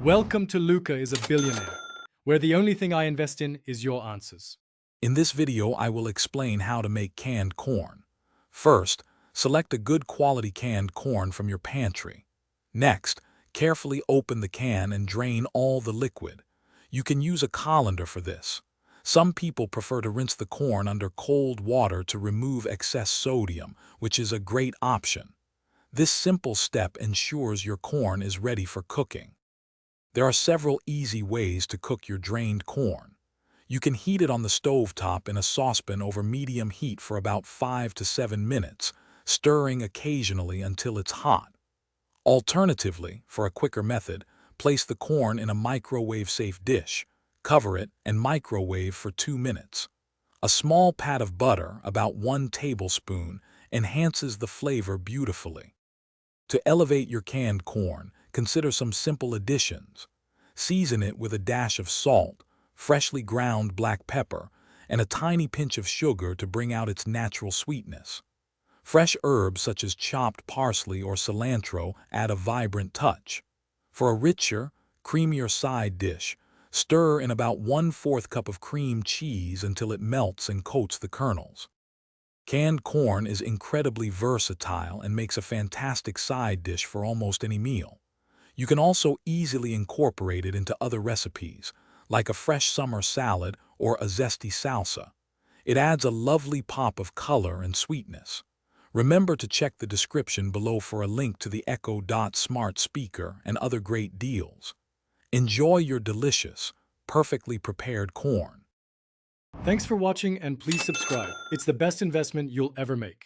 Welcome to Luca is a Billionaire, where the only thing I invest in is your answers. In this video, I will explain how to make canned corn. First, select a good quality canned corn from your pantry. Next, carefully open the can and drain all the liquid. You can use a colander for this. Some people prefer to rinse the corn under cold water to remove excess sodium, which is a great option. This simple step ensures your corn is ready for cooking. There are several easy ways to cook your drained corn. You can heat it on the stovetop in a saucepan over medium heat for about 5 to 7 minutes, stirring occasionally until it's hot. Alternatively, for a quicker method, place the corn in a microwave-safe dish, cover it, and microwave for 2 minutes. A small pat of butter, about 1 tablespoon, enhances the flavor beautifully. To elevate your canned corn, consider some simple additions. Season it with a dash of salt, freshly ground black pepper, and a tiny pinch of sugar to bring out its natural sweetness. Fresh herbs such as chopped parsley or cilantro add a vibrant touch. For a richer, creamier side dish, stir in about 1/4 cup of cream cheese until it melts and coats the kernels. Canned corn is incredibly versatile and makes a fantastic side dish for almost any meal. You can also easily incorporate it into other recipes, like a fresh summer salad or a zesty salsa. It adds a lovely pop of color and sweetness. Remember to check the description below for a link to the Echo Dot smart speaker and other great deals. Enjoy your delicious, perfectly prepared corn. Thanks for watching and please subscribe. It's the best investment you'll ever make.